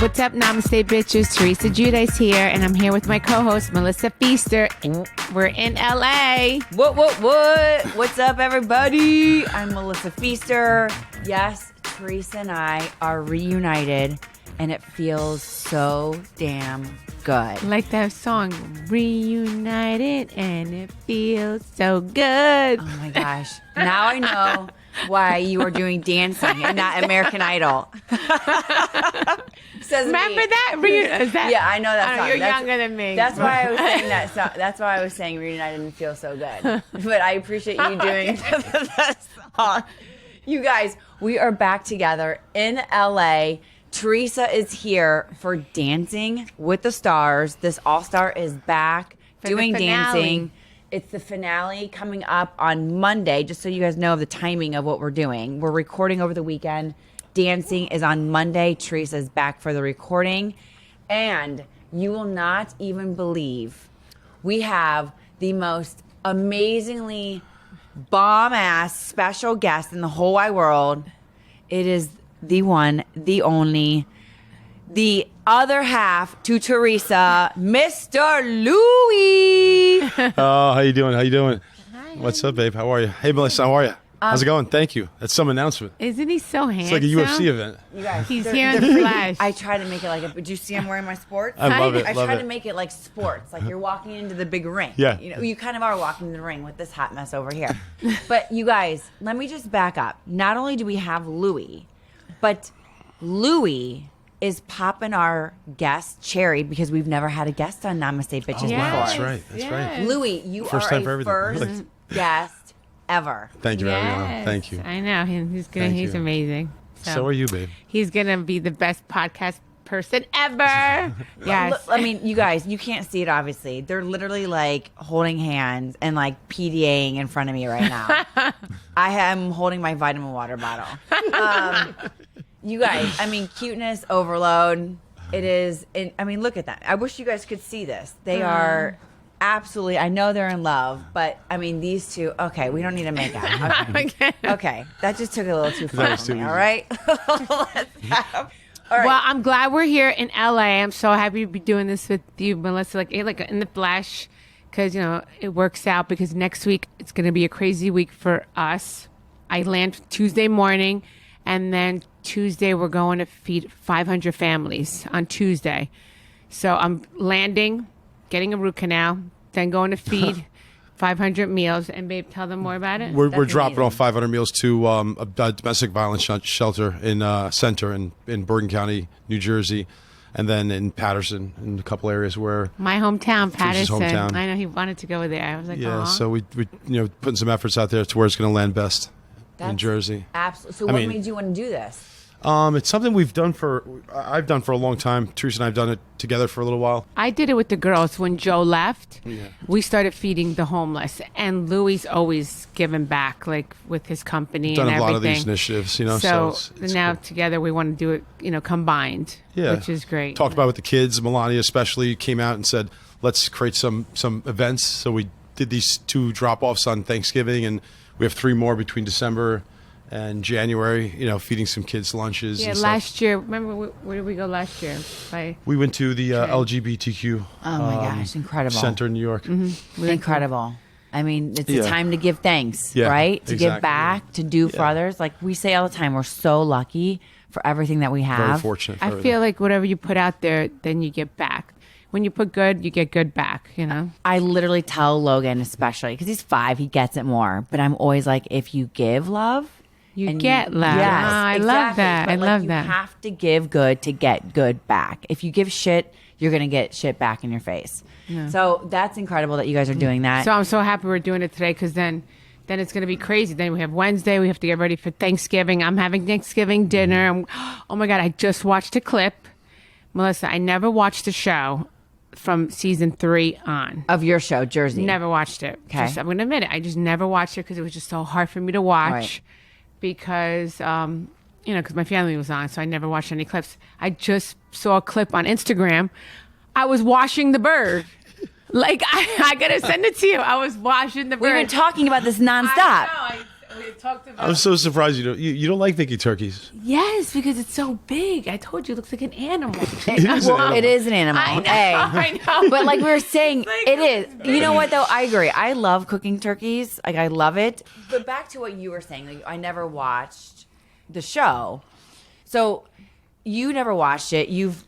What's up, Namaste bitches? Teresa Giudice here, and I'm here with my co-host, Melissa Feaster. We're in LA. What? What's up, everybody? I'm Melissa Feaster. Yes, Teresa and I are reunited, and it feels so damn good. Like that song, Reunited, and it feels so good. Oh my gosh. Now I know why you are doing dancing and not American Idol. Remember that? Yeah, I know that song. You're younger than me. That's why I was saying that song. That's why I was saying Reunited and Feel So Good. But I appreciate you doing that song. You guys, we are back together in LA. Teresa is here for Dancing with the Stars. This all-star is back doing dancing. It's the finale coming up on Monday, just so you guys know of the timing of what we're doing. We're recording over the weekend. Dancing is on Monday. Teresa is back for the recording. And you will not even believe we have the most amazingly bomb-ass special guest in the whole wide world. It is the one, the only, the other half to Teresa, Mr. Louie. Oh, how you doing? Hi, What's up, babe? How are you? Hey, Melissa, how are you? How's it going? Thank you. That's some announcement. Isn't he so handsome? It's like a UFC event. You guys, He's here in the flesh. I try to make it like a. Did you see I'm wearing my sports? I love it. I love try it. to make it like sports, like you're walking into the big ring. Yeah. You know, you kind of are walking into the ring with this hot mess over here. But you guys, let me just back up. Not only do we have Louie, but Louie is popping our guest cherry because we've never had a guest on Namaste Bitches Oh, before. wow. That's right. That's right. Louie, you First are time for a everything. first guest ever. Thank you, Ariana. Yes, Thank you. I know. He's Thank he's you. amazing. So are you, babe. He's going to be the best podcast person ever. Yes. I mean, you guys, you can't see it, obviously. They're literally like holding hands and like PDAing in front of me right now. I am holding my vitamin water bottle. You guys, I mean, cuteness overload. It is. I mean, look at that. I wish you guys could see this. They are absolutely. I know they're in love, but I mean, these two. Okay, we don't need to make out. Okay, that just took a little too far was for too me. easy. All right. Let's have. All right. Well, I'm glad we're here in LA. I'm so happy to be doing this with you, Melissa, like in the flesh, because, you know, it works out because next week it's going to be a crazy week for us. I land Tuesday morning, and then Tuesday we're going to feed 500 families on Tuesday. So I'm landing, getting a root canal, then going to feed 500 meals. And babe, tell them more about it. We're That's dropping amazing. off 500 meals to a domestic violence shelter in Center in Bergen County, New Jersey, and then in Patterson in a couple areas where. My hometown, Teresa's Patterson. hometown. I know he wanted to go there. I was like, Yeah, aw. so we putting some efforts out there to where it's going to land best in That's Jersey. Absolutely. So, I what mean- made you want to do this? It's something I've done for a long time. Teresa and I have done it together for a little while. I did it with the girls. When Joe left, we started feeding the homeless. And Louie's always given back, like with his company Done and a everything. lot of these initiatives, you know. So, it's now cool. together we want to do it, you know, combined, Yeah. which is great. Talked about it with the kids. Melania especially came out and said, let's create some events. So we did these 2 drop-offs on Thanksgiving, and we have 3 more between December and January, you know, feeding some kids lunches. Yeah, and stuff. last year, remember where did we go last year? We went to the LGBTQ Oh my gosh, incredible. Center in New York. Incredible. I mean, it's Yeah. a time to give thanks, Yeah, right? To give exactly. back, to do for Yeah. others. Like we say all the time, we're so lucky for everything that we have. Very fortunate. For I everything. feel like whatever you put out there, then you get back. When you put good, you get good back, you know? I literally tell Logan, especially because he's 5, he gets it more. But I'm always like, if you give love, You and get love. Yes, Ah, I love exactly. that. But, I like, love you that. You have to give good to get good back. If you give shit, you're gonna get shit back in your face. So that's incredible that you guys are doing that. So I'm so happy we're doing it today because then it's going to be crazy. Then we have Wednesday. We have to get ready for Thanksgiving. I'm having Thanksgiving dinner. Oh, my God. I just watched a clip. Melissa, I never watched the show from season 3 on. of your show, Jersey. Never watched it. Okay. I'm going to admit it. I just never watched it because it was just so hard for me to watch Right. because, because my family was on. So I never watched any clips. I just saw a clip on Instagram. I was washing the bird. Like, I got to send it to you. I was washing the bird. We've been talking about this nonstop. I know. We talked about. I'm so surprised you don't like Vicky turkeys. Yes, because it's so big. I told you, it looks like an animal. It is an animal. I know, Hey. I know. But like we were saying, Like, it is. You know what though? I agree. I love cooking turkeys. Like I love it. But back to what you were saying, like I never watched the show. So you never watched it. We've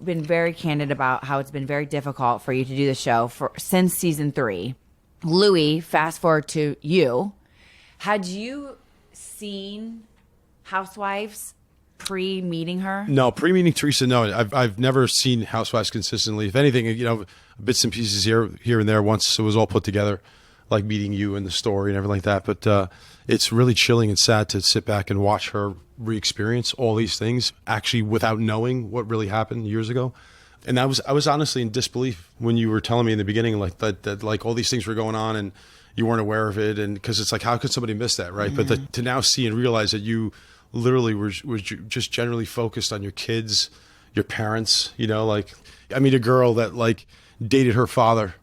been very candid about how it's been very difficult for you to do the show since season 3. Louie, fast forward to you. Had you seen Housewives pre-meeting her? No, pre-meeting Teresa. No, I've never seen Housewives consistently. If anything, bits and pieces here and there. Once it was all put together, like meeting you and the story and everything like that. But it's really chilling and sad to sit back and watch her re-experience all these things, actually without knowing what really happened years ago. And I was honestly in disbelief when you were telling me in the beginning, like that like all these things were going on and you weren't aware of it, and because it's like, how could somebody miss that, right? But to now see and realize that you literally were just generally focused on your kids, your parents, like I meet a girl that like dated her father,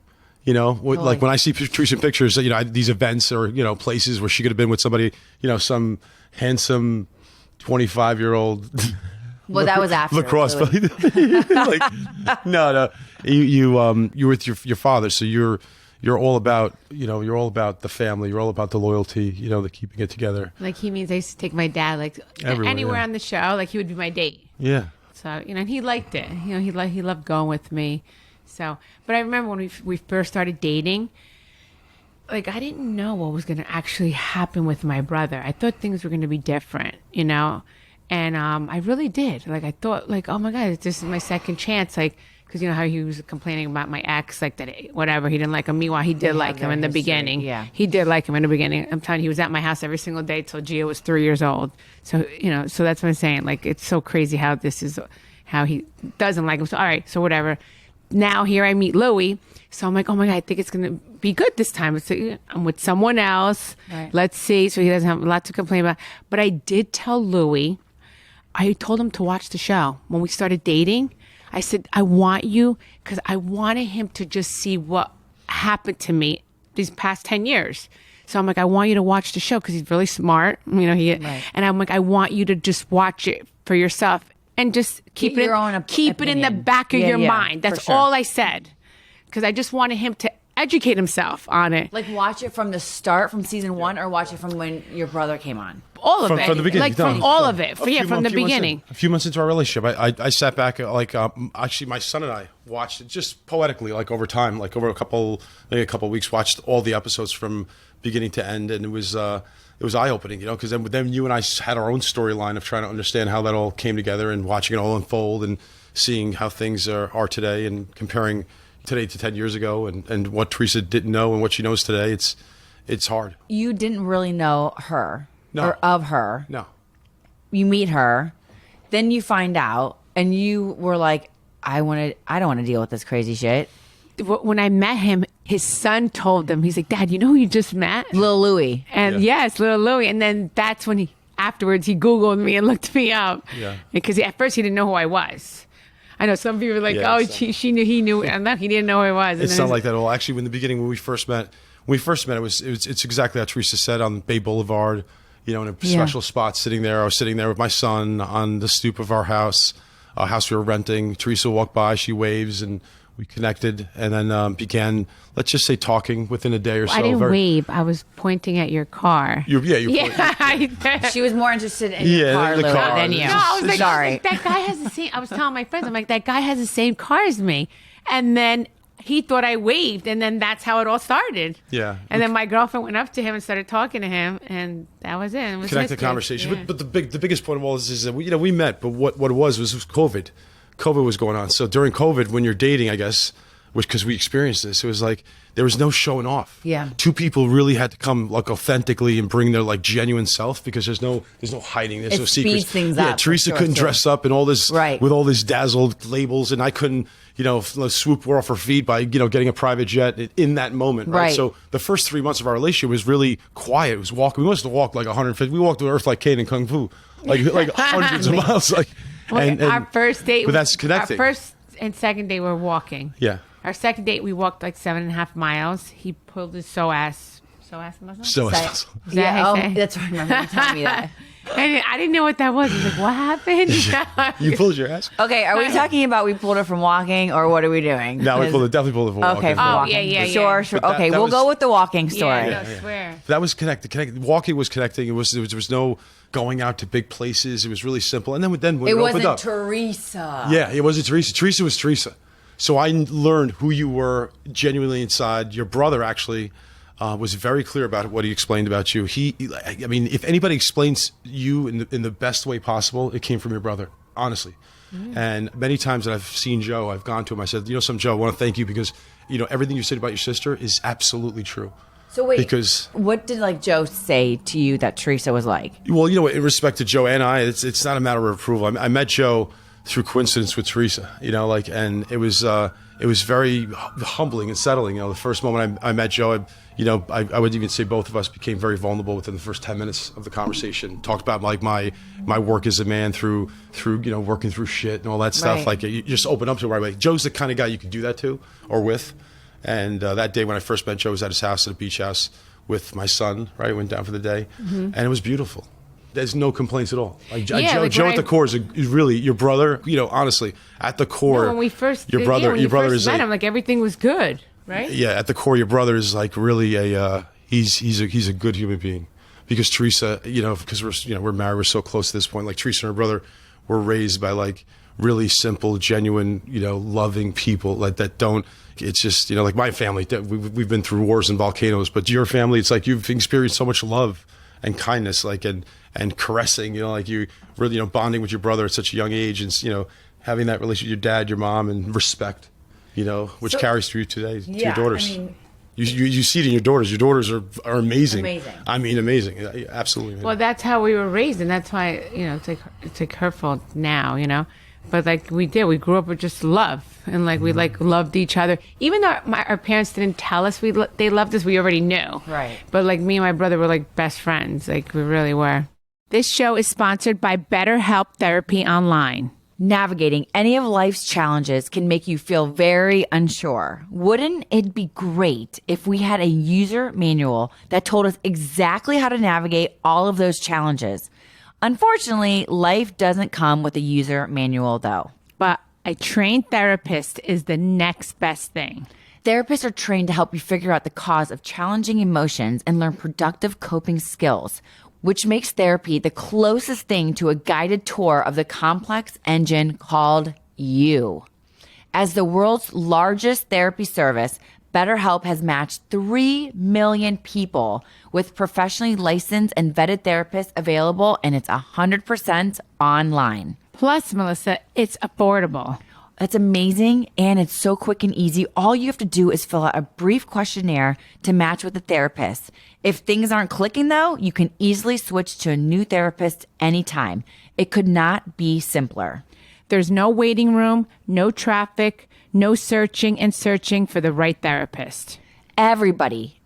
like when I see Teresa pictures, these events or places where she could have been with somebody, some handsome 25-year-old. Well, that was after lacrosse. Like, no, you're with your father, so you're all about you're all about the family, you're all about the loyalty, the keeping it together. Like he means I used to take my dad like Everywhere, anywhere yeah. on the show, like he would be my date. Yeah. So and he liked it. He loved going with me. So, but I remember when we first started dating, like I didn't know what was going to actually happen with my brother. I thought things were going to be different, And I really did. Like, I thought, like, oh, my God, this is my second chance. Like, because you know how he was complaining about my ex, like, that whatever, he didn't like him. Meanwhile, he did like him in the beginning. Yeah. He did like him in the beginning. I'm telling you, he was at my house every single day till Gia was 3 years old. So, so that's what I'm saying. Like, it's so crazy how he doesn't like him. So, all right, so whatever. Now, here I meet Louie. So I'm like, oh, my God, I think it's going to be good this time. I'm with someone else. Right. Let's see. So he doesn't have a lot to complain about. But I did tell Louie, I told him to watch the show. When we started dating, I said, I want you, because I wanted him to just see what happened to me these past 10 years. So I'm like, I want you to watch the show because he's really smart. Right. And I'm like, I want you to just watch it for yourself and just keep Get your own it in the opinion. back of Yeah, your yeah, mind. That's for sure. all I said. Because I just wanted him to educate himself on it. Like watch it from the start, from season 1, or watch it from when your brother came on? All of it. From the beginning. Like from all of it. A From the few months beginning. a few months into our relationship, I sat back, actually my son and I watched it just poetically, like over time, like over a couple of weeks, watched all the episodes from beginning to end, and it was eye-opening, because then you and I had our own storyline of trying to understand how that all came together and watching it all unfold and seeing how things are today and comparing today to 10 years ago and what Teresa didn't know and what she knows today. It's hard. You didn't really know her No. or of her. No. You meet her, then you find out, and you were like, I don't want to deal with this crazy shit. When I met him, his son told him, he's like, Dad, you know who you just met? Lil Louie. And Yeah. yes, little Louie. And then that's when afterwards he Googled me and looked me up. Yeah. Because at first he didn't know who I was. I know some people are like, Yeah, oh, so- she knew, he knew. And no, he didn't know who I was. It's not like that at all. Actually, in the beginning, when we first met, it's exactly how Teresa said, on Bay Boulevard, in a special spot, sitting there. I was sitting there with my son on the stoop of our house, a house we were renting. Teresa walked by, she waves, and we connected, and then began, let's just say, talking within a day or so. I didn't wave. I was pointing at your car. You Yeah. She was more interested in your car, the Louie, car. than you. No, I was like, Sorry. that guy has the same. I was telling my friends, I'm like, that guy has the same car as me. And then he thought I waved, and then that's how it all started. Yeah. And then my girlfriend went up to him and started talking to him, and that was it. It was connect the history. conversation. Yeah. But the biggest point of all this is that we met, but what it was COVID. COVID was going on. So during COVID, when you're dating, I guess, because we experienced this, it was like there was no showing off. Yeah. Two people really had to come like authentically and bring their like genuine self, because there's no hiding, there's It no secrets. speeds things yeah, up, for Teresa sure, couldn't too. dress up in all this Right. with all these dazzled labels, and I couldn't, swoop her off her feet by getting a private jet in that moment. Right. Right. So the first 3 months of our relationship was really quiet. It was walking. We must have walked like 150. We walked to Earth like Kane and Kung Fu, like hundreds of miles. Like, and our first date, but that's connecting. Our first and second date, we're walking. Yeah. Our second date, we walked like 7.5 miles. He pulled his So as muscle. So Say- it's Is that how you say it? that's right. I remember you telling me that. I didn't know what that was. I was like, what happened? you pulled your ass. Okay, are we talking about we pulled it from walking, or what are we doing? No, we definitely pulled it from walking. Okay, from Oh, walking. yeah. Sure. But that- Okay, that we'll was- go with the walking story. Yeah, no, swear. That was connected. Walking was connecting. There was no going out to big places. It was really simple. And then when It it opened wasn't up, Teresa. yeah, it wasn't Teresa. Teresa was Teresa. So I learned who you were genuinely inside. Your brother actually was very clear about what he explained about you. I mean, if anybody explains you in the best way possible, it came from your brother, honestly. And many times that I've seen Joe, I've gone to him. I said, Joe, I want to thank you because everything you said about your sister is absolutely true. So wait, Because what did Joe say to you that Teresa was like? well, in respect to Joe and I, it's not a matter of approval. I met Joe through coincidence with Teresa, and it was very humbling and settling. The first moment I met Joe, I would even say both of us became very vulnerable within the first 10 minutes of the conversation. Talked about like my work as a man through working through shit and all that stuff. Right. Like you just open up to it right away. Joe's the kind of guy you could do that to or with. And that day when I first met Joe, I was at his house, at a beach house with my son, right? Went down for the day. And it was beautiful. There's no complaints at all. Joe when at the core is really your brother, honestly, at the core. When we first your brother is met him, like everything was good, right? yeah, at the core, your brother is like really he's a good human being, because Teresa, because we're married, we're so close to this point. Like Teresa and her brother were raised by like really simple, genuine, loving people that don't. It's just like my family. We've been through wars and volcanoes, but your family, it's like you've experienced so much love and kindness, like and caressing. Like you really bonding with your brother at such a young age, and having that relationship with your dad, your mom, and respect. Which carries through today to your daughters. I mean, you see it in your daughters. Your daughters are amazing. Amazing. I mean, amazing. Absolutely amazing. Well, that's how we were raised, and that's why it's like her fault now, But like we grew up with just love, and like we loved each other. Even though our parents didn't tell us they loved us, we already knew. Right. But like me and my brother were like best friends, like we really were. This show is sponsored by BetterHelp Therapy Online. Navigating any of life's challenges can make you feel very unsure. Wouldn't it be great if we had a user manual that told us exactly how to navigate all of those challenges? Unfortunately, life doesn't come with a user manual, though. But a trained therapist is the next best thing. Therapists are trained to help you figure out the cause of challenging emotions and learn productive coping skills, which makes therapy the closest thing to a guided tour of the complex engine called you. As the world's largest therapy service, BetterHelp has matched 3 million people with professionally licensed and vetted therapists available, and it's 100% online. Plus, Melissa, it's affordable. That's amazing, and it's so quick and easy. All you have to do is fill out a brief questionnaire to match with a therapist. If things aren't clicking, though, you can easily switch to a new therapist anytime. It could not be simpler. There's no waiting room, no traffic, no searching and searching for the right therapist. Everybody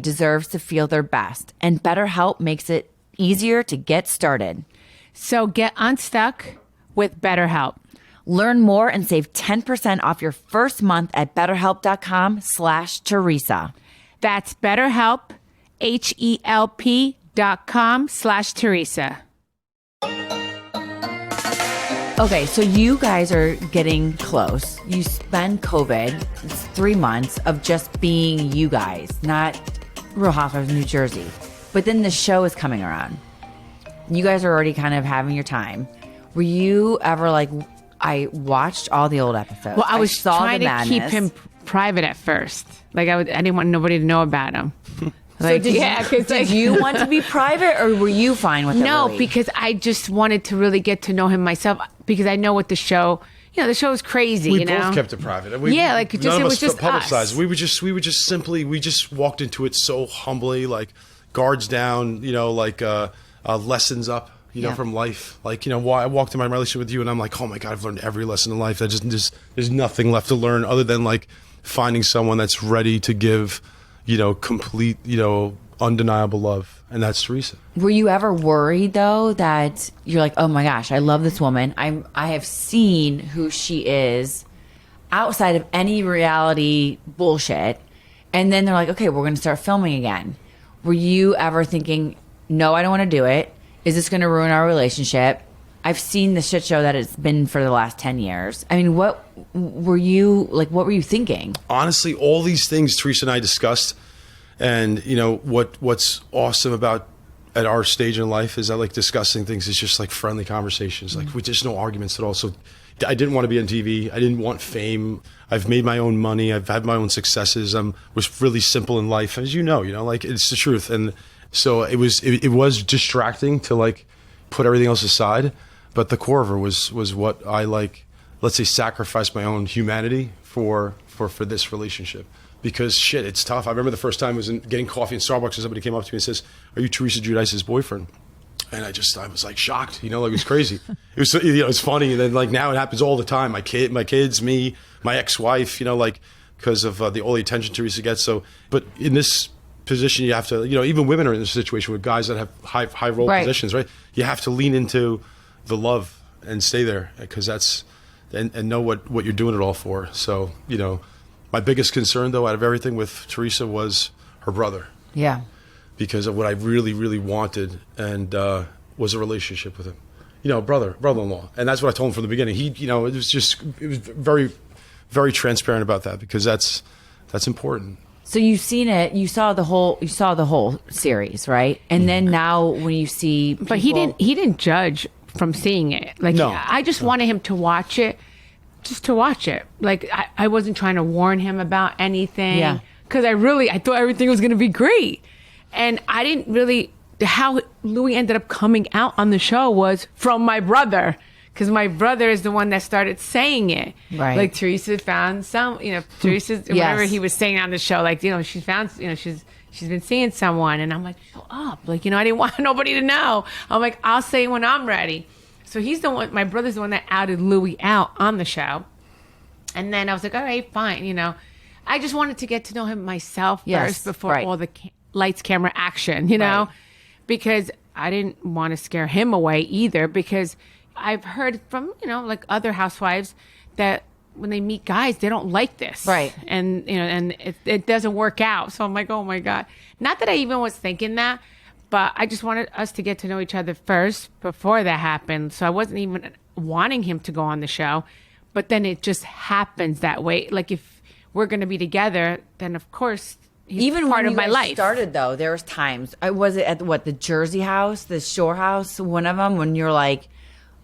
deserves to feel their best, and BetterHelp makes it easier to get started. So get unstuck with BetterHelp. Learn more and save 10% off your first month at BetterHelp.com/Teresa. That's BetterHelp, HELP.com/Teresa. Okay, so you guys are getting close. You spend COVID, it's 3 months of just being you guys, not Real Housewives of New Jersey. But then the show is coming around. You guys are already kind of having your time. Were you ever like, I watched all the old episodes. Well, I was saw trying the to madness. keep him private at first. Like I didn't want nobody to know about him. So did you want to be private, or were you fine with it? No, really? because I just wanted to really get to know him myself, because I know what the show, the show is crazy, We both kept it private. It none was of us just publicized. us. We just walked into it so humbly, like guards down, lessons up, from life. Like, why I walked in my relationship with you, and I'm like, oh my God, I've learned every lesson in life. There's nothing left to learn other than like finding someone that's ready to give, complete, undeniable love. And that's Teresa. Were you ever worried though that you're like, oh my gosh, I love this woman. I have seen who she is outside of any reality bullshit, And then they're like, okay, we're going to start filming again. Were you ever thinking, no, I don't want to do it? Is this going to ruin our relationship? I've seen the shit show that it's been for the last 10 years. I mean, what were you thinking? Honestly, all these things Teresa and I discussed, and you know what's awesome about at our stage in life is that like discussing things is just like friendly conversations, like with just no arguments at all. So I didn't want to be on TV. I didn't want fame. I've made my own money. I've had my own successes. Was really simple in life, as you know, like it's the truth. And so it was distracting to like put everything else aside. But the core of her was what I like, let's say, sacrifice my own humanity for this relationship. Because shit, it's tough. I remember the first time I was getting coffee in Starbucks and somebody came up to me and says, "Are you Teresa Giudice's boyfriend?" And I was like shocked, like it was crazy. It was, it's funny. And then like now it happens all the time. My kids, me, my ex-wife, like because of all the attention Teresa gets. So, but in this position, you have to, even women are in this situation with guys that have high role positions, right? You have to lean into the love and stay there because that's and know what you're doing it all for. So my biggest concern though out of everything with Teresa was her brother. Yeah, because of what I really really wanted and was a relationship with him, brother-in-law, and that's what I told him from the beginning. He it was very very transparent about that because that's important. So you've seen it. You saw the whole series, right? And then now when you see people, but he didn't judge from seeing it. Like, no. I just wanted him to watch it, just to watch it. Like, I wasn't trying to warn him about anything. Yeah. Because I thought everything was going to be great. And I didn't really, how Louie ended up coming out on the show was from my brother. Because my brother is the one that started saying it. Right. Like, Teresa found Teresa, whatever he was saying on the show, like, she found, she's been seeing someone. And I'm like, shut up. Like, I didn't want nobody to know. I'm like, I'll say when I'm ready. So he's the one, my brother's the one that outed Louie out on the show. And then I was like, all right, fine. I just wanted to get to know him myself first before all the lights, camera, action, Right. because I didn't want to scare him away either because I've heard from, like other housewives that when they meet guys, they don't like this. Right. And, and it doesn't work out. So I'm like, oh my God. Not that I even was thinking that, but I just wanted us to get to know each other first before that happened. So I wasn't even wanting him to go on the show, but then it just happens that way. Like if we're going to be together, then of course he's even part when of my life. Started though, there was times. Was it at the Jersey house, the Shore house, one of them, when you're like,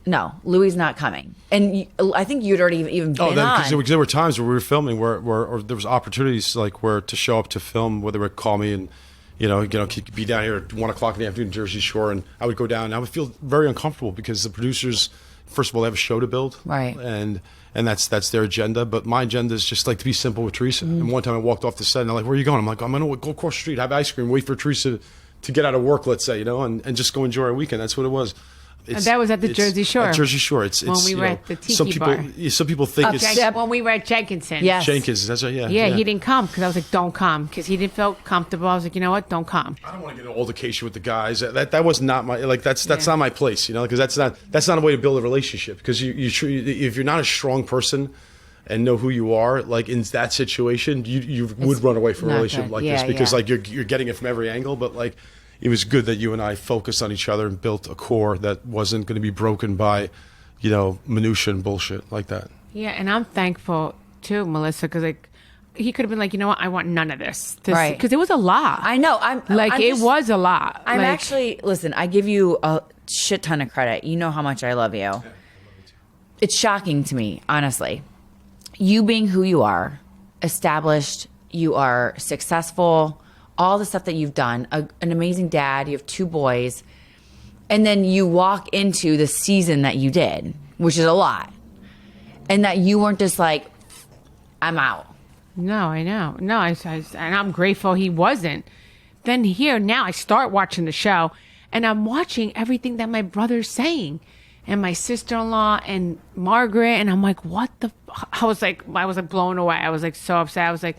no, Louie's not coming. And I think you'd already even been on. Because there were times where we were filming where there was opportunities like where to show up to film, where they would call me and, be down here at 1 o'clock in the afternoon, Jersey Shore, and I would go down and I would feel very uncomfortable because the producers, first of all, they have a show to build. Right. And that's their agenda. But my agenda is just like to be simple with Teresa. Mm-hmm. And one time I walked off the set and they're like, where are you going? I'm like, I'm going to go across the street, have ice cream, wait for Teresa to get out of work, let's say, and just go enjoy our weekend. That's what it was. And that was at the Jersey Shore. At Jersey Shore. It's when we were at the Tiki some people, bar. Some people think it's... When we were at Jenkinson's. Yes. Jenkins, that's right, yeah. Yeah, he didn't come because I was like, don't come. Because he didn't feel comfortable. I was like, you know what? Don't come. I don't want to get an altercation with the guys. That was not my... Like, that's not my place, because that's not a way to build a relationship. Because if you're not a strong person and know who you are, like in that situation, you would run away from a relationship like this. Because like you're getting it from every angle, but like... It was good that you and I focused on each other and built a core that wasn't going to be broken by, minutia and bullshit like that. Yeah, and I'm thankful too, Melissa, because like he could have been like, you know what, I want none of this, right? Because it was a lot. I know. It was a lot. I'm actually listen. I give you a shit ton of credit. You know how much I love you. Yeah, I love you too. It's shocking to me, honestly. You being who you are, established. You are successful. All the stuff that you've done, an amazing dad, you have 2 boys, and then you walk into the season that you did, which is a lot, and that you weren't just like, I'm out. No, I know. No, and I'm grateful he wasn't. Then now I start watching the show, and I'm watching everything that my brother's saying, and my sister-in-law and Margaret, and I'm like, what the? I was like blown away. I was like so upset. I was like.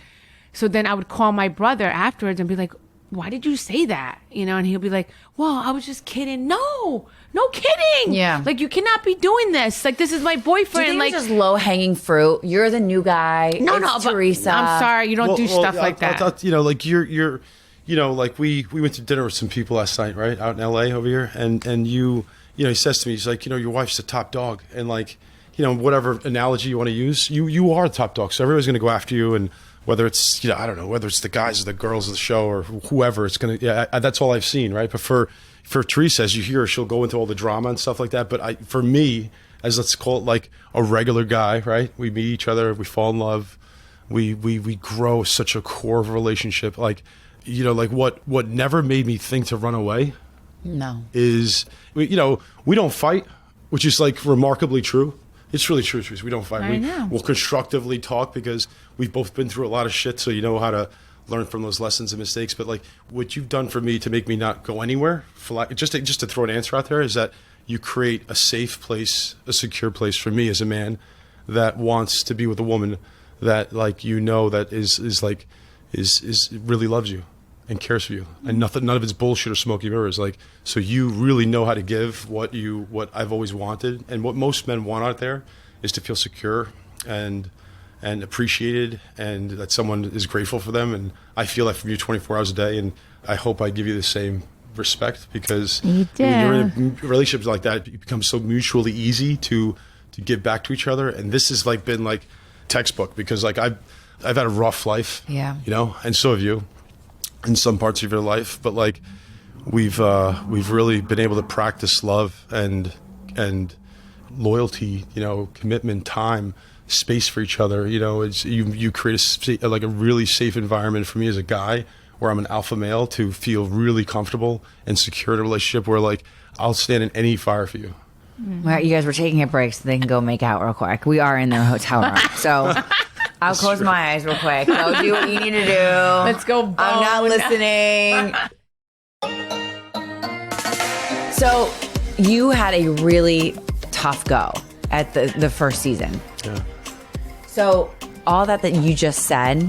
So then I would call my brother afterwards and be like, why did you say that? And he'll be like, well, I was just kidding. No, no kidding. Yeah. Like, you cannot be doing this. Like, this is my Do you boyfriend. think Like, it's just low hanging fruit? You're the new guy. no, It's but Teresa. I'm sorry, you don't do stuff like that. Like you're, like we went to dinner with some people last night, right, out in LA over here, and he says to me, he's like, your wife's the top dog, and like, whatever analogy you want to use, you are the top dog, so everybody's going to go after you, and whether it's, I don't know, whether it's the guys or the girls of the show or whoever, it's going to, that's all I've seen, right? But for Teresa, as you hear her, she'll go into all the drama and stuff like that. But for me, as let's call it like a regular guy, right? We meet each other, we fall in love, we grow such a core of a relationship. Like, like what never made me think to run away is, we don't fight, which is like remarkably true. It's really true, Teresa. We don't fight. We'll constructively talk because we've both been through a lot of shit, so you know how to learn from those lessons and mistakes. But like what you've done for me to make me not go anywhere, just to throw an answer out there, is that you create a safe place, a secure place for me as a man that wants to be with a woman that that is really loves you and cares for you, and none of it's bullshit or smoky mirrors. Like, so you really know how to give what I've always wanted, and what most men want out there is to feel secure and appreciated, and that someone is grateful for them. And I feel that from you 24 hours a day, and I hope I give you the same respect, because You do. when you're in relationships like that, it becomes so mutually easy to give back to each other. And this has been like textbook, because like I've had a rough life, and so have you in some parts of your life, but like we've really been able to practice love and loyalty, commitment, time, space for each other. It's you create a really safe environment for me as a guy, where I'm an alpha male, to feel really comfortable and secure in a relationship where like I'll stand in any fire for you. Well, you guys were taking a break so they can go make out real quick. We are in their hotel room, so I'll close my eyes real quick. Go do what you need to do. Let's go bone. I'm not listening. So you had a really tough go at the first season. Yeah. So all that you just said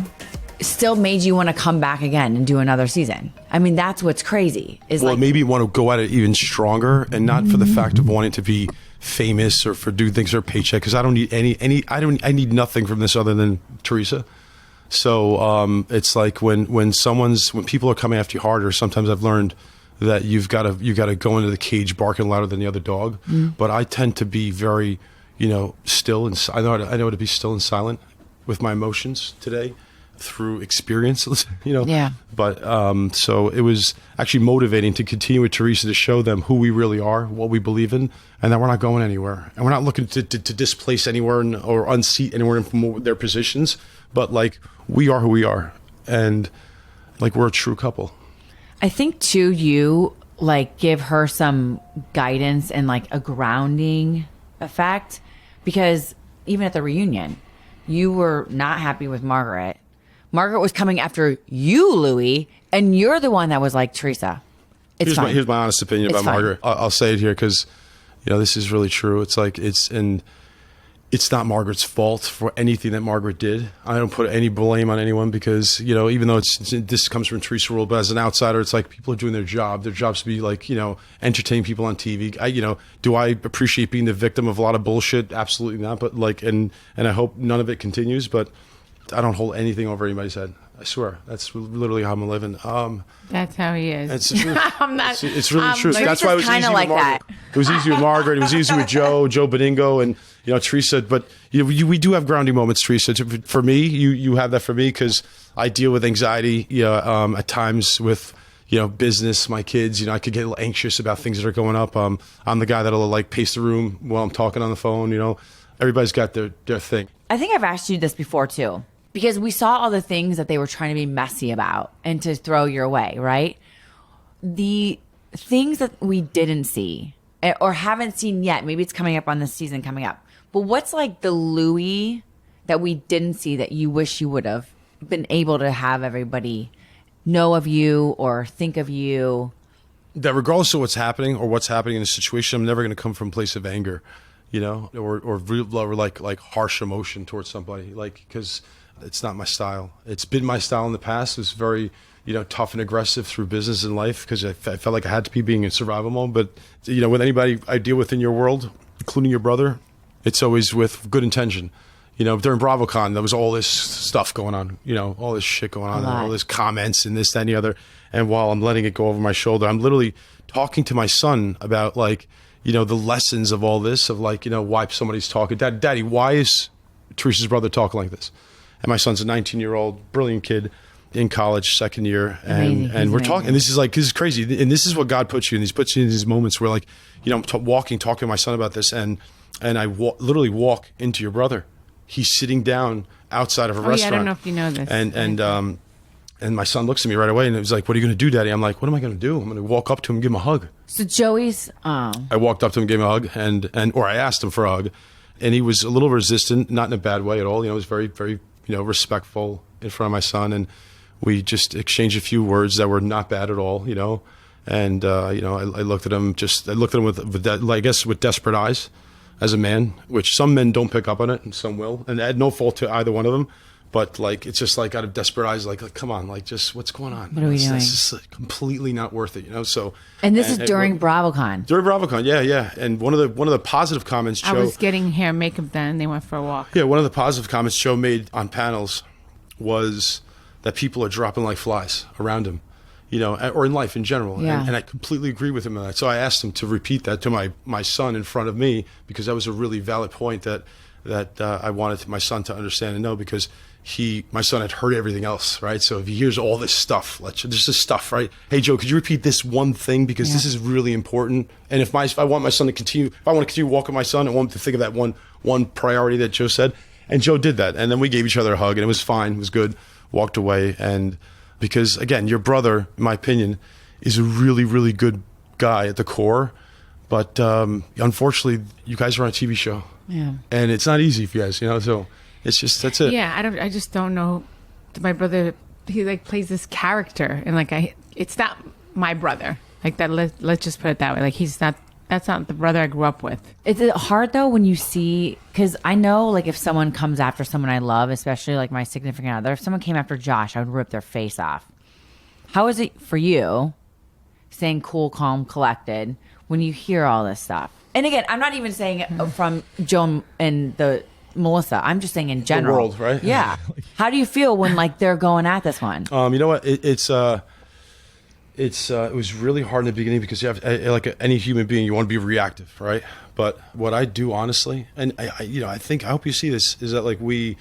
still made you want to come back again and do another season. I mean, that's what's crazy. Well, maybe you want to go at it even stronger, and not for the fact of wanting to be famous or for do things for a paycheck, because I don't need I need nothing from this other than Teresa. So it's like when people are coming after you harder, sometimes I've learned that you've got to go into the cage barking louder than the other dog. But I tend to be very, still, and I know how to be still and silent with my emotions today, through experience, Yeah. But so it was actually motivating to continue with Teresa, to show them who we really are, what we believe in, and that we're not going anywhere, and we're not looking to displace anywhere or unseat anyone from their positions, but like we are who we are, and like we're a true couple. I think too, you like give her some guidance and like a grounding effect, because even at the reunion, you were not happy with Margaret. Margaret was coming after you, Louie, and you're the one that was like, Teresa, it's fine. Here's my honest opinion It's about fine. Margaret. I'll say it here because, this is really true. It's like, it's not Margaret's fault for anything that Margaret did. I don't put any blame on anyone, because, even though this comes from Teresa rule, but as an outsider, it's like people are doing their job. Their job's to be like, entertain people on TV. Do I appreciate being the victim of a lot of bullshit? Absolutely not. But like, and I hope none of it continues, but I don't hold anything over anybody's head. I swear. That's literally how I'm living. That's how he is. It's the truth. I'm not. It's really true. like, That's why it was kinda easy like with Margaret. that. It was easy with Margaret. It was easy with Joe Beningo, and Teresa. But we do have grounding moments, Teresa. For me, you have that for me, because I deal with anxiety. At times with business, my kids. I could get a little anxious about things that are going up. I'm the guy that'll like pace the room while I'm talking on the phone. Everybody's got their thing. I think I've asked you this before too, because we saw all the things that they were trying to be messy about and to throw your way, right? The things that we didn't see or haven't seen yet, maybe it's coming up on this season coming up, but what's like the Louie that we didn't see that you wish you would have been able to have everybody know of you or think of you? That regardless of what's happening in a situation, I'm never going to come from a place of anger, or like harsh emotion towards somebody, like, because it's not my style. It's been my style in the past. It's very, tough and aggressive through business and life because I felt like I had to be being in survival mode. But, with anybody I deal with in your world, including your brother, it's always with good intention. During BravoCon, there was all this stuff going on, all this shit going on, all this comments and this, that, and the other. And while I'm letting it go over my shoulder, I'm literally talking to my son about the lessons of all this, of why somebody's talking. Daddy, why is Teresa's brother talking like this? And my son's a 19-year-old, brilliant kid in college, second year. And we're talking, and this is crazy. And this is what God puts you in. He puts you in these moments where I'm talking to my son about this. And I literally walk into your brother. He's sitting down outside of a restaurant. Yeah, I don't know if you know this. And my son looks at me right away and it was like, what are you going to do, Daddy? I'm like, what am I going to do? I'm going to walk up to him and give him a hug. So Joey's... I walked up to him, gave him a hug, or I asked him for a hug. And he was a little resistant, not in a bad way at all. He was very, very, respectful in front of my son. And we just exchanged a few words that were not bad at all, And, I looked at him with desperate eyes as a man, which some men don't pick up on it and some will. And I had no fault to either one of them. But it's just out of desperate eyes, come on, just what's going on? What are we doing? It's just completely not worth it, So, and this is during BravoCon. During BravoCon, yeah. And one of the positive comments, Joe. I was getting hair and makeup done, and they went for a walk. Yeah, one of the positive comments Joe made on panels was that people are dropping like flies around him, or in life in general. Yeah. And I completely agree with him on that. So I asked him to repeat that to my son in front of me because that was a really valid point that I wanted my son to understand and know because my son had heard everything else, right? So if he hears all this stuff, there's this stuff, right? Hey, Joe, could you repeat this one thing because this is really important? And if I want my son to continue, if I want to continue walking my son, I want him to think of that one priority that Joe said. And Joe did that. And then we gave each other a hug and it was fine. It was good. Walked away. And because again, your brother, in my opinion, is a really, really good guy at the core. But unfortunately, you guys are on a TV show. Yeah. And it's not easy for you guys, so it's just, that's it. Yeah, I just don't know. My brother, he plays this character, and it's not my brother. That. Let's just put it that way. He's not. That's not the brother I grew up with. Is it hard though when you see? Because I know, if someone comes after someone I love, especially my significant other, if someone came after Josh, I would rip their face off. How is it for you, staying cool, calm, collected when you hear all this stuff? And again, I'm not even saying it from Joe and Melissa. I'm just saying in general. The world, right? Yeah. How do you feel when they're going at this one? You know what? It was really hard in the beginning because you have any human being, you want to be reactive, right? But what I do honestly, and I think I hope you see this, is that we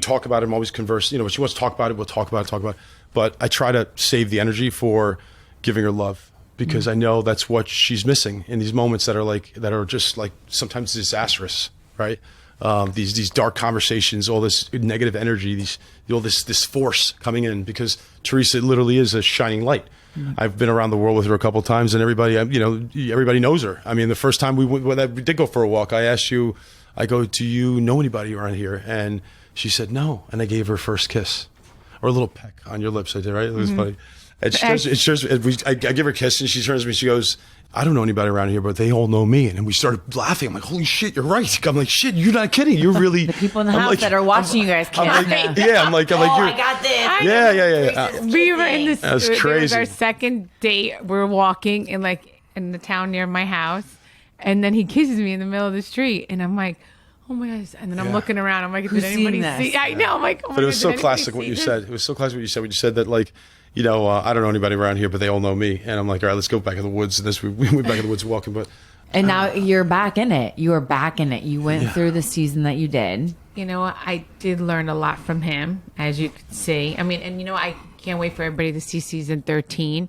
talk about it. I'm always converse. When she wants to talk about it, we'll talk about it. But I try to save the energy for giving her love. Because I know that's what she's missing in these moments that are just sometimes disastrous, right? These dark conversations, all this negative energy, all this force coming in. Because Teresa literally is a shining light. Mm-hmm. I've been around the world with her a couple of times, and everybody knows her. I mean, the first time we did go for a walk, I asked you, do you know anybody around here? And she said no, and I gave her first kiss, or a little peck on your lips. I did, right? It was funny. I give her a kiss and she turns to me. She goes, I don't know anybody around here, but they all know me. And then we started laughing. I'm like, holy shit, you're right. I'm like, shit, you're not kidding. You're really the people in the house that are watching you guys. I'm like, I got this. Yeah. We were in this. That was crazy. It was our second date. We were walking in the town near my house, and then he kisses me in the middle of the street, and I'm like, oh my gosh. And then I'm looking around. I'm like, did anybody see? I know. I'm like, oh my God. But it was so classic what you said. It was so classic what you said. When you said that, I don't know anybody around here, but they all know me. And I'm like, all right, let's go back in the woods. And we went back in the woods walking. But and now you're back in it. You are back in it. You went through the season that you did. I did learn a lot from him, as you could see. I mean, and I can't wait for everybody to see season 13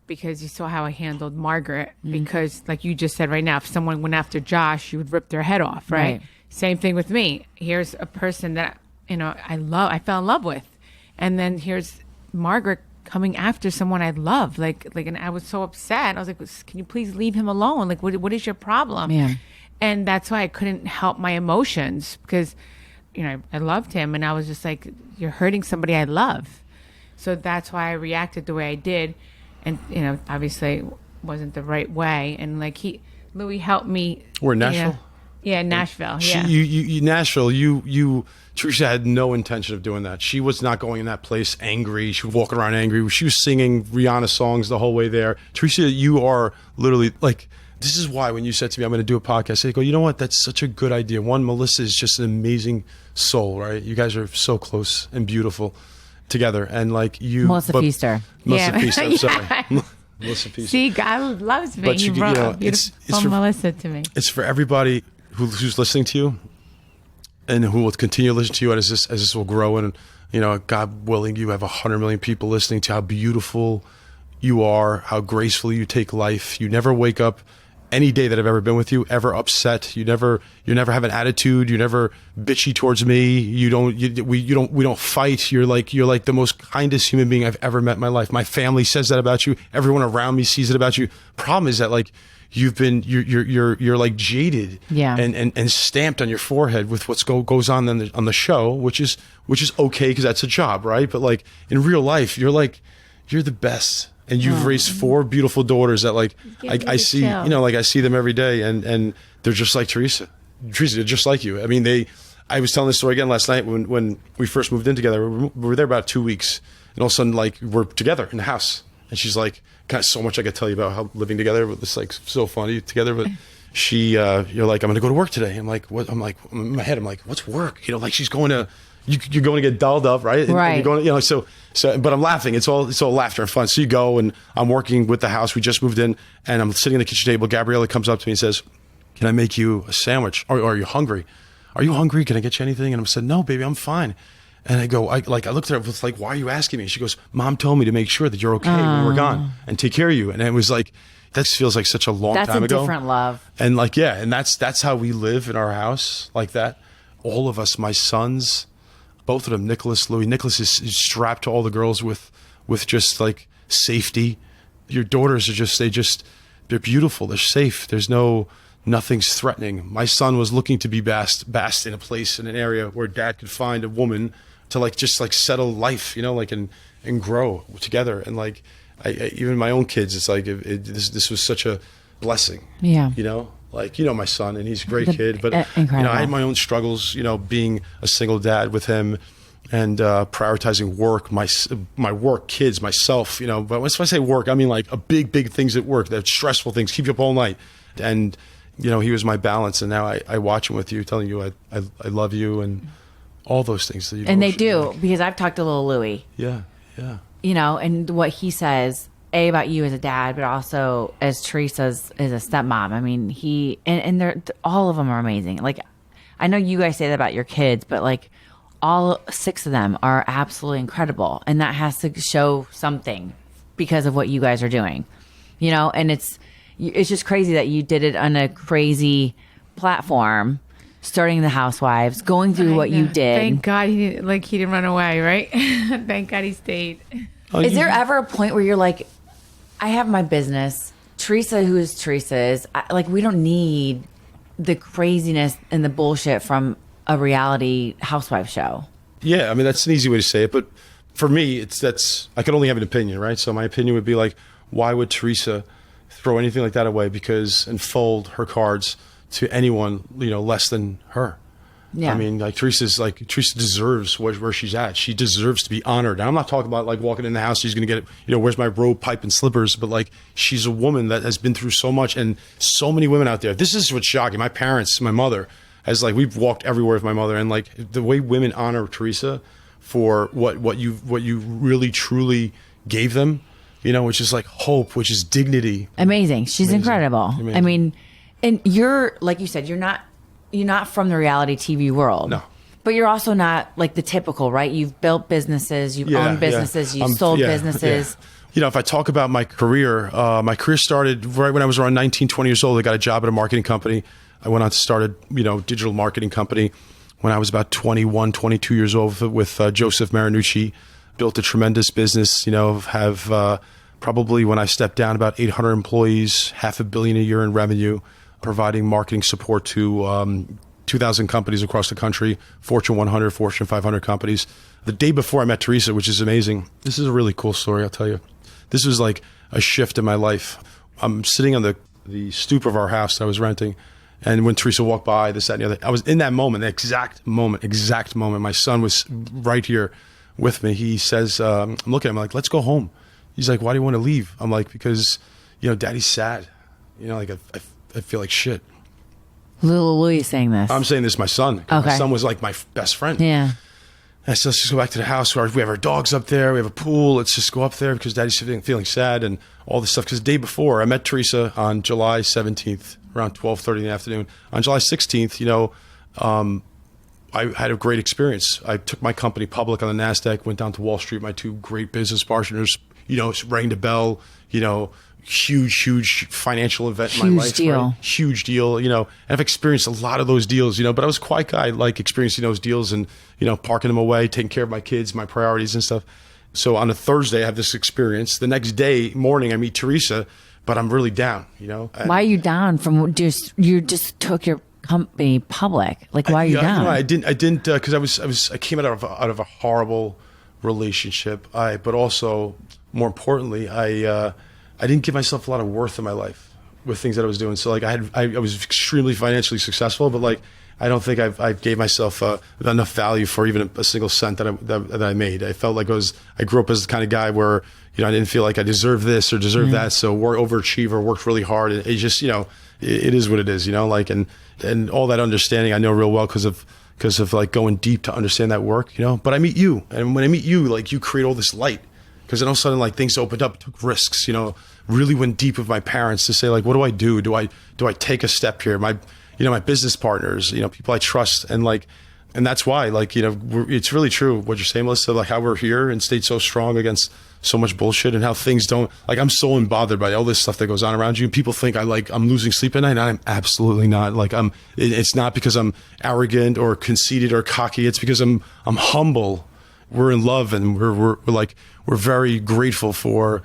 because you saw how I handled Margaret. Mm-hmm. Because, like you just said right now, if someone went after Josh, you would rip their head off, right? Same thing with me. Here's a person that I fell in love with, and then here's Margaret coming after someone I love, and I was so upset. I was like, "Can you please leave him alone? What is your problem?" Yeah. And that's why I couldn't help my emotions because, I loved him, and I was just like, "You're hurting somebody I love." So that's why I reacted the way I did, and obviously it wasn't the right way. And Louie helped me. We're in Nashville. Yeah, Nashville. She, Yeah. Nashville. Teresa had no intention of doing that. She was not going in that place angry. She was walking around angry. She was singing Rihanna songs the whole way there. Teresa, you are literally like. This is why when you said to me, I'm going to do a podcast, I go, you know what? That's such a good idea. One, Melissa is just an amazing soul, right? You guys are so close and beautiful together. And like you. Melissa Feaster. Melissa Yeah. Feaster, I'm sorry. Melissa Feaster. See, God loves me. But You you brought know, a beautiful it's for- Melissa to me. It's for everybody who's listening to you and who will continue to listen to you as this will grow. And, you know, God willing, you have 100 million people listening to how beautiful you are, how gracefully you take life. You never wake up any day that I've ever been with you ever upset. You never have an attitude. You never bitchy towards me. We don't fight. You're like the most kindest human being I've ever met in my life. My family says that about you. Everyone around me sees it about you. Problem is that like you're like jaded, and stamped on your forehead with what's goes on the show, which is okay because that's a job, right? But like in real life, you're the best. And you've raised 4 beautiful daughters that like I see, you know, like I see them every day, and they're just like Teresa. Teresa, they're just like you. I mean, I was telling this story again last night when we first moved in together. We were there about 2 weeks, and all of a sudden, like we're together in the house, and she's like, "God, so much I could tell you about how living together. But it's like so funny together." But you're like, "I'm going to go to work today." I'm like, "What?" I'm like, in my head, I'm like, "What's work?" You know, like she's going to. You're going to get dolled up, right? And Right. you're going, you know, so, but I'm laughing. It's all laughter and fun. So you go, and I'm working with the house. We just moved in, and I'm sitting at the kitchen table. Gabriella comes up to me and says, "Can I make you a sandwich? Or are you hungry? Are you hungry? Can I get you anything?" And I said, "No, baby, I'm fine." And I go, I looked at her, was like, "Why are you asking me?" She goes, "Mom told me to make sure that you're okay when we're gone and take care of you." And it was like, that feels like such a long That's time a ago. different love. And like, yeah, and that's how we live in our house, like that. All of us, my sons. Both of them, Nicholas, Louie. Nicholas is strapped to all the girls with just like safety. Your daughters are they're beautiful. They're safe. There's nothing's threatening. My son was looking to be bast in a place, in an area where dad could find a woman to just settle life, you know, like and grow together. And like, even my own kids, it's like, this was such a blessing. Yeah. You know? Like, you know, my son, and he's a great kid, but incredible. you know, I had my own struggles, you know, being a single dad with him and prioritizing work, my work, kids, myself, you know. But when I say work, I mean like a big things at work, that stressful things, keep you up all night. And, you know, he was my balance. And now I watch him with you, telling you I love you and all those things. That And they do, because I've talked to little Louie. Yeah. You know, and what he says, about you as a dad, but also as Teresa's as a stepmom. I mean, and they're all of them are amazing. Like, I know you guys say that about your kids, but like all 6 of them are absolutely incredible, and that has to show something because of what you guys are doing, you know. And it's just crazy that you did it on a crazy platform, starting the Housewives, going through what you did. Thank God he didn't run away, right? Thank God he stayed. Is there ever a point where you're like, I have my business, Teresa, who is Teresa, is like, we don't need the craziness and the bullshit from a reality housewife show? Yeah, I mean, that's an easy way to say it, but for me, I can only have an opinion, right? So my opinion would be like, why would Teresa throw anything like that away and fold her cards to anyone, you know, less than her? Yeah. I mean, like Teresa deserves where she's at. She deserves to be honored. And I'm not talking about like walking in the house, she's going to get, you know, where's my robe, pipe, and slippers? But like, she's a woman that has been through so much, and so many women out there. This is what's shocking. My parents, my mother, we've walked everywhere with my mother, and like the way women honor Teresa for what you really truly gave them, you know, which is like hope, which is dignity. Amazing. She's incredible. Amazing. I mean, and you're, like you said, you're not from the reality TV world. No. But you're also not like the typical, right? You've built businesses, you've owned businesses, you've sold businesses. Yeah. You know, if I talk about my career started right when I was around 19, 20 years old. I got a job at a marketing company. I went on to start a digital marketing company when I was about 21, 22 years old with Joseph Marinucci. Built a tremendous business, you know, have probably when I stepped down about 800 employees, $500 million a year in revenue, providing marketing support to 2,000 companies across the country, Fortune 100, Fortune 500 companies. The day before I met Teresa, which is amazing, this is a really cool story, I'll tell you. This was like a shift in my life. I'm sitting on the stoop of our house that I was renting, And when Teresa walked by, this, that, and the other, I was in that moment, the exact moment. My son was right here with me. He says, I'm looking at him, I'm like, let's go home. He's like, why do you want to leave? I'm like, because, Daddy's sad. Like I feel like shit. Little Louie saying this. I'm saying this to my son. Okay. My son was like my best friend. Yeah. I said, let's just go back to the house. We have our dogs up there. We have a pool. Let's just go up there because Daddy's feeling sad and all this stuff. Because the day before, I met Teresa on July 17th, around 12:30 in the afternoon. On July 16th, I had a great experience. I took my company public on the Nasdaq, went down to Wall Street. My two great business partners, rang the bell, huge financial event in my life. Deal. Right? Huge deal. And I've experienced a lot of those deals, but I was a quiet guy, like experiencing those deals and, parking them away, taking care of my kids, my priorities and stuff. So on a Thursday, I have this experience. The next day morning, I meet Teresa, but I'm really down, Why are you down from you just took your company public? Like, why are you down? I didn't, because I came out of a horrible relationship. But also more importantly, I didn't give myself a lot of worth in my life with things that I was doing. So like I was extremely financially successful, but like I don't think I gave myself enough value for even a single cent that I made. I felt like I grew up as the kind of guy where I didn't feel like I deserved this or deserved that. So overachiever, worked really hard. It just it is what it is. Like and all that understanding I know real well because of like going deep to understand that work. But I meet you, and when I meet you, like you create all this light. Because then all of a sudden, like things opened up, took risks. Really went deep with my parents to say, like, what do I do? Do I take a step here? My business partners, people I trust, and that's why, it's really true what you're saying, Melissa. Like how we're here and stayed so strong against so much bullshit, and how things don't. Like I'm so unbothered by all this stuff that goes on around you. People think I'm losing sleep at night, and I'm absolutely not. Like it's not because I'm arrogant or conceited or cocky. It's because I'm humble. We're in love, and we're very grateful for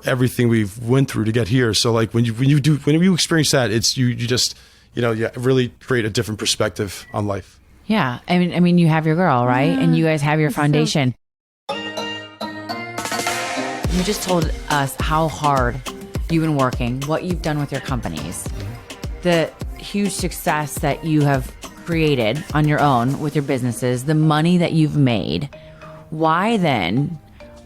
everything we've went through to get here. So like when you experience that, it's you just you really create a different perspective on life. Yeah, I mean you have your girl, right? Yeah, and you guys have your foundation. You just told us how hard you've been working, what you've done with your companies, the huge success that you have created on your own with your businesses, the money that you've made. Why then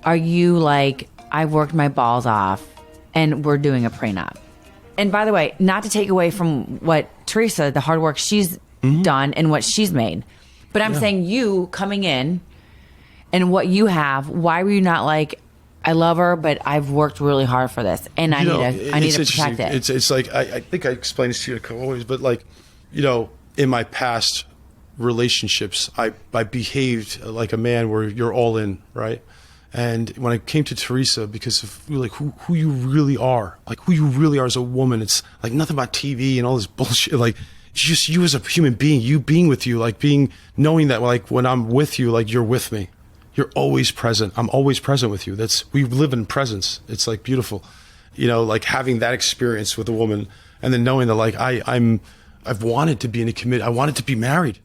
are you like, I've worked my balls off and we're doing a prenup? And by the way, not to take away from what Teresa, the hard work she's done and what she's made, but I'm saying you coming in and what you have, why were you not like, I love her, but I've worked really hard for this and I need to protect it. It's like, I think I explained this to you a couple of ways, but like, in my past relationships, I behaved like a man where you're all in, right? And when I came to Teresa, because of like who you really are, like who you really are as a woman, it's like nothing about TV and all this bullshit. Like it's just you as a human being, you being with you, like knowing that like when I'm with you, like you're with me, you're always present. I'm always present with you. We live in presence. It's like beautiful, like having that experience with a woman, and then knowing that like I've wanted to be in a committed. I wanted to be married,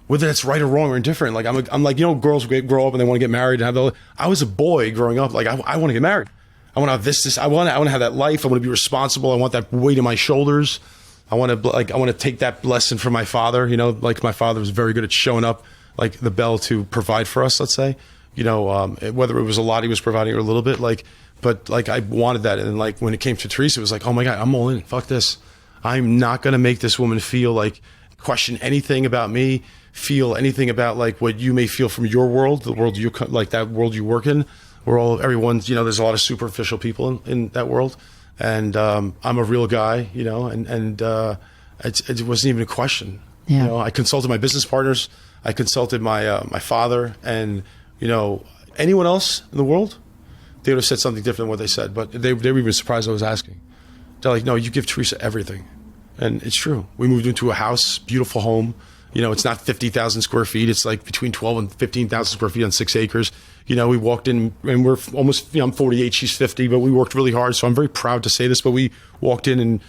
whether that's right or wrong or indifferent. Like I'm like girls grow up and they want to get married and have I was a boy growing up. Like I want to get married. I want to have this. I want to have that life. I want to be responsible. I want that weight on my shoulders. I want to take that lesson from my father. Like my father was very good at showing up, like the bell to provide for us. Let's say, whether it was a lot he was providing or a little bit. But I wanted that. And like when it came to Teresa, it was like, oh my God, I'm all in. Fuck this. I'm not going to make this woman feel like question anything about me, feel anything about like what you may feel from your world, the world you like that world you work in, where everyone's, there's a lot of superficial people in that world. And I'm a real guy, and it wasn't even a question. Yeah. I consulted my business partners. I consulted my father, and, anyone else in the world, they would have said something different than what they said, but they were even surprised I was asking. They're like, no, you give Teresa everything. And it's true. We moved into a house, beautiful home. It's not 50,000 square feet. It's like between 12 and 15,000 square feet on 6 acres. We walked in and we're almost, I'm 48, she's 50, but we worked really hard. So I'm very proud to say this, but we walked in and,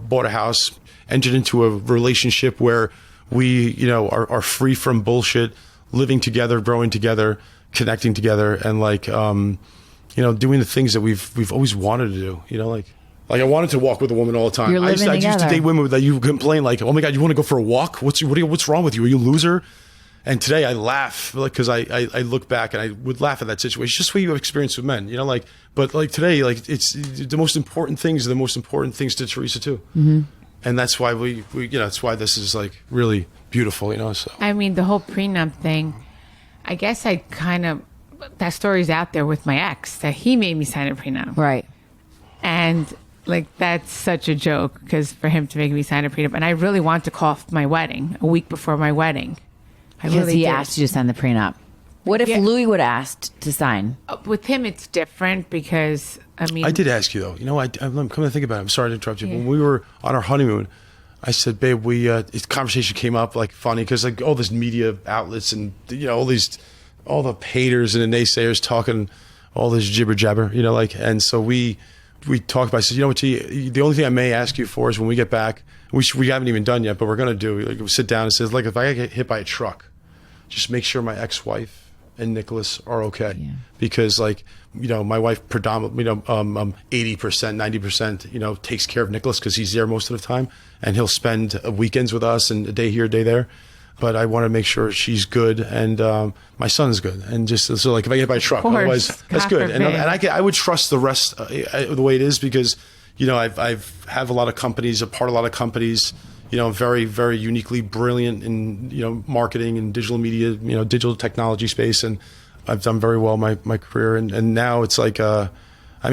bought a house, entered into a relationship where we, are free from bullshit, living together, growing together, connecting together, and like, doing the things that we've always wanted to do, Like I wanted to walk with a woman all the time. You're I used living to together. date women that you complain like, oh my God, you want to go for a walk? What's wrong with you? Are you a loser? And today I laugh because I look back and I would laugh at that situation. It's just what you have experienced with men, like, but like today, like it's the most important things are the most important things to Teresa too. Mm-hmm. And that's why we that's why this is like really beautiful, so. I mean, the whole prenup thing, I guess that story's out there with my ex, that he made me sign a prenup. Right. And like, that's such a joke because for him to make me sign a prenup. And I really want to call off my wedding a week before my wedding. Because he asked you to sign the prenup. What if Louie would have asked to sign? With him, it's different because, I mean... I did ask you, though. I'm coming to think about it. I'm sorry to interrupt you. Yeah. When we were on our honeymoon, I said, babe, this conversation came up, like, funny, because, like, all this media outlets and, all the haters and the naysayers talking all this jibber-jabber, and so we talked about it. I said, what, the only thing I may ask you for is when we get back, we haven't even done yet, but we're going to do, like, we'll sit down and say, like, if I get hit by a truck, just make sure my ex-wife and Nicholas are okay. Yeah. Because, like, my wife predominantly, 80%, 90%, takes care of Nicholas because he's there most of the time. And he'll spend weekends with us and a day here, a day there. But I want to make sure she's good and my son's good. And just so, like, if I get hit by a truck, otherwise, that's good. And I would trust the rest the way it is because, I've have a lot of companies, a part of a lot of companies, very, very uniquely brilliant in, marketing and digital media, digital technology space. And I've done very well my career. And now it's like,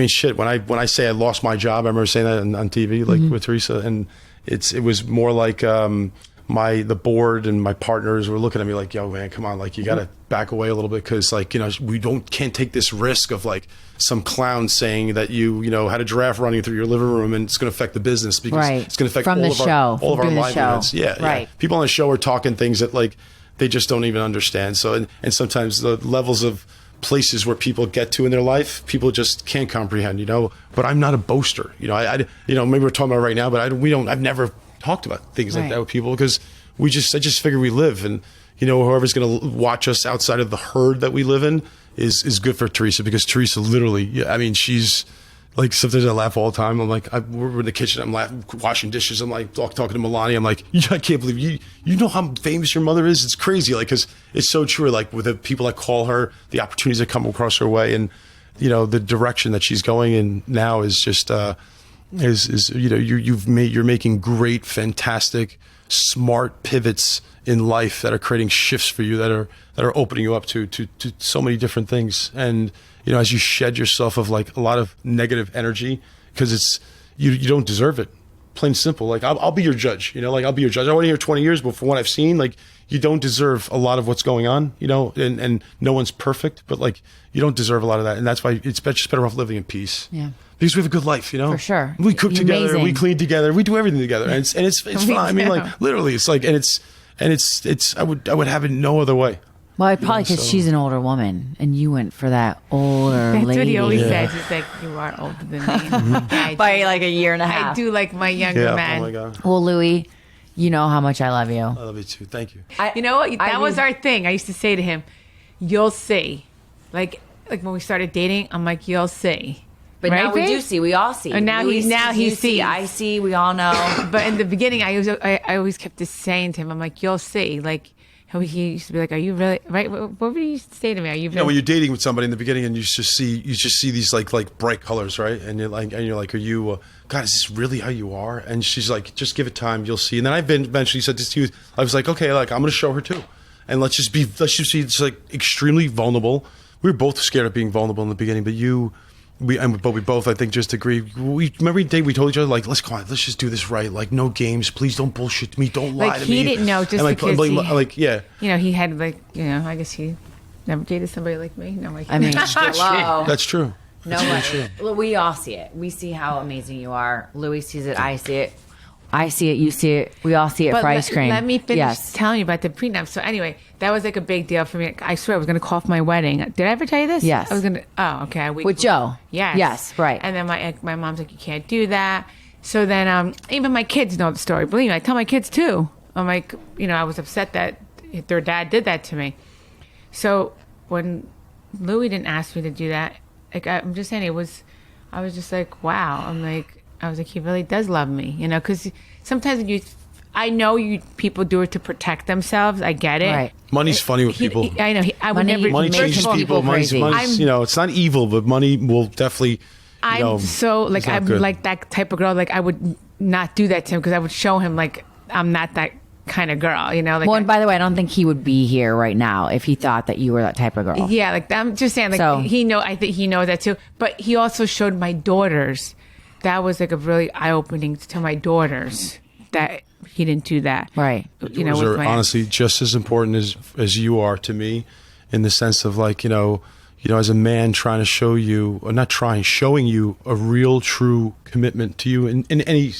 shit, when I say I lost my job, I remember saying that on TV, like with Teresa. And it was more like the board and my partners were looking at me like, yo, man, come on. Like, you got to back away a little bit. Cause like, we can't take this risk of like some clown saying that you had a giraffe running through your living room and it's going to affect the business because it's going to affect all of our live events. Yeah. Right. Yeah. People on the show are talking things that like, they just don't even understand. So, and sometimes the levels of places where people get to in their life, people just can't comprehend, but I'm not a boaster. I maybe we're talking about it right now, but I've never talked about things like that with people because I just figure we live and, whoever's going to watch us outside of the herd that we live in is good for Teresa because Teresa literally, she's like, sometimes I laugh all the time. I'm like, we're in the kitchen. I'm laughing, washing dishes. I'm like talking to Melania. I'm like, I can't believe you know how famous your mother is. It's crazy. Like, cause it's so true. Like with the people that call her, the opportunities that come across her way and, the direction that she's going in now is just, you're making great, fantastic, smart pivots in life that are creating shifts for you that are opening you up to so many different things. And, as you shed yourself of like a lot of negative energy, because it's, you don't deserve it. Plain and simple. Like I'll be your judge, I'll be your judge. I want to hear 20 years, but from what I've seen, like you don't deserve a lot of what's going on, and no one's perfect, but like you don't deserve a lot of that. And that's why it's just better off living in peace. Yeah. Because we have a good life, For sure. We cook together, we clean together, we do everything together. And it's fun. I mean, like literally it's like, and it's I would have it no other way. Well, probably because she's an older woman, and you went for that older lady. That's what he always says. He's like, you are older than me. By like a year and a half. I do like my younger man. Oh, my God. Well, Louie, you know how much I love you. I love you, too. Thank you. You know what? That was our thing. I used to say to him, you'll see. Like when we started dating, I'm like, you'll see. But right, now we do see. We all see. And now he sees. I see. We all know. But in the beginning, I always kept just saying to him, I'm like, you'll see. Like, how he used to be like, are you really right? What would you say to me? Are you really? When you're dating with somebody in the beginning and you just see these like bright colors, right? And you're like, are you, God, is this really how you are? And she's like, just give it time, you'll see. And then I eventually said this to you. I was like, okay, like I'm going to show her too, and let's just see. It's like extremely vulnerable. We were both scared of being vulnerable in the beginning, but we both, I think, just agree. Remember the day we told each other, like, let's just do this right. Like, no games. Please don't bullshit me. Don't lie to me. He didn't know just and because yeah. He had I guess he never dated somebody like me. No, I mean, that's true. No way. Well, we all see it. We see how amazing you are. Louie sees it. I see it. I see it. You see it. We all see it for ice cream. Let me finish telling you about the prenup. So anyway, that was like a big deal for me. I swear I was going to call off my wedding. Did I ever tell you this? Yes. I was going to. Oh, okay. With Joe. Yes. Yes. Right. And then my mom's like, you can't do that. So then even my kids know the story. Believe me, I tell my kids too. I'm like, I was upset that their dad did that to me. So when Louie didn't ask me to do that, like I'm just saying, I was just like, wow. I'm like, I was like, he really does love me, you know, because sometimes I know people do it to protect themselves. I get it. Right. Money's funny with people. I know. I would never. Money First changes of all, people. Money's, crazy. you know, it's not evil, but money will definitely. I'm so like it's not I'm good. like that type of girl. Like I would not do that to him because I would show him like I'm not that kind of girl. You know. Like Well, and by the way, I don't think he would be here right now if he thought that you were that type of girl. yeah, like I'm just saying. Like So- I think he knows that too. But he also showed my daughters. That was like a really eye opening to my daughters that he didn't do that. Right. You know, Those with are my honestly just as important as you are to me, in the sense of like, you know, as a man trying to show you, or not trying, showing you a real, true commitment to you in any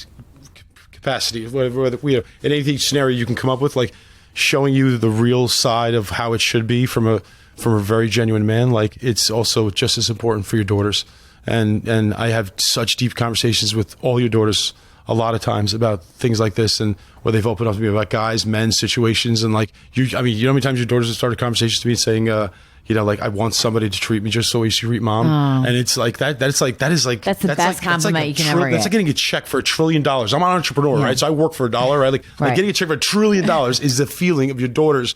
capacity, whether in any scenario you can come up with, like showing you the real side of how it should be from a very genuine man. Like it's also just as important for your daughters, and I have such deep conversations with all your daughters a lot of times about things like this, and where they've opened up to me about guys, men, situations, and like you know how many times your daughters have started conversations to me saying, you know, like I want somebody to treat me just the way you treat mom, and it's like that. That is like That's the best compliment you can ever That's get. like getting a check for $1 trillion. I'm an entrepreneur, right? So I work for $1, right? Like Right. getting a check for $1 trillion is the feeling of your daughters,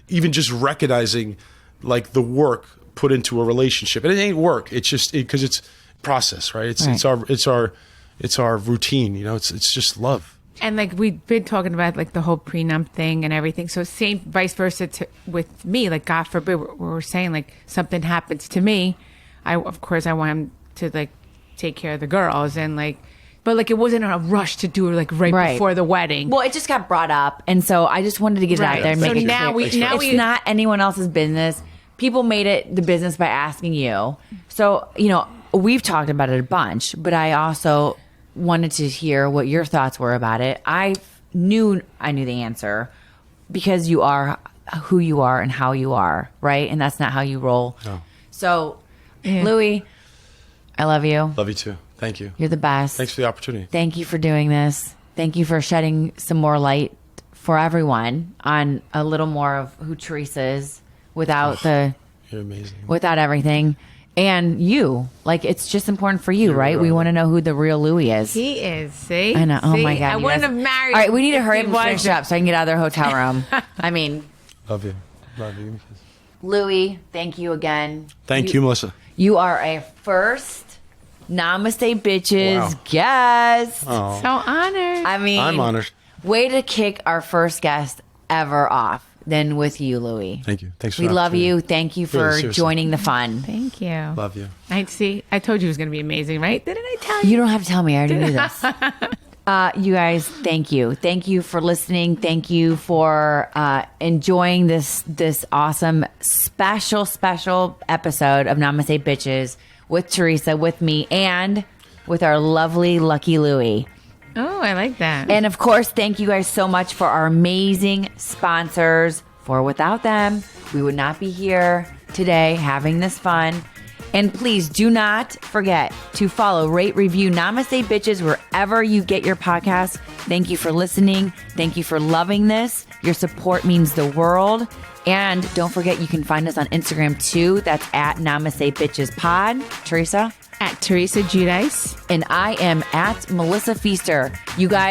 even just recognizing like the work put into a relationship, and it ain't work. It's just because it's process, right? It's our routine, you know. It's just love. And like we've been talking about like the whole prenup thing and everything. So same vice versa with me. Like God forbid, we're saying like something happens to me. Of course I want him to like take care of the girls and like, but like it wasn't a rush to do it like right before the wedding. Well, it just got brought up, and so I just wanted to get it out Right. there and So make it now clear. It's not anyone else's business. People made it the business by asking you. So, you know, we've talked about it a bunch, but I also wanted to hear what your thoughts were about it. I knew the answer because you are who you are and how you are, right? And that's not how you roll. No. So, Louie, I love you. Love you too. Thank you. You're the best. Thanks for the opportunity. Thank you for doing this. Thank you for shedding some more light for everyone on a little more of who Teresa is without You're amazing. without everything. And you, like, it's just important for you, right? We right. want to know who the real Louie is. He is. See, I know. Oh See? my God. I you wouldn't guys- have married. All right, we need to if hurry he up and finish wasn't. up so I can get out of their hotel room. I mean, Love you. Love you. Louie, thank you again. Thank you, Melissa. You are a first Namaste Bitches Wow. guest. So honored. I mean, I'm honored. Way to kick our first guest ever off. Then with you, Louie. Thank you. Thanks for We the love opportunity. you. Thank you for Really, seriously. joining the fun. Thank you. Love you. I told you it was going to be amazing, right? Didn't I tell you? You don't have to tell me. I already knew this. You guys, thank you. Thank you for listening. Thank you for enjoying this awesome special episode of Namaste Bitches with Teresa, with me, and with our lovely lucky Louie. Oh, I like that. And of course, thank you guys so much for our amazing sponsors. For without them, we would not be here today having this fun. And please do not forget to follow, rate, review Namaste Bitches wherever you get your podcast. Thank you for listening. Thank you for loving this. Your support means the world. And don't forget, you can find us on Instagram too. That's at Namaste Bitches Pod. Teresa? At Teresa Giudice. And I am at Melissa Feaster. You guys.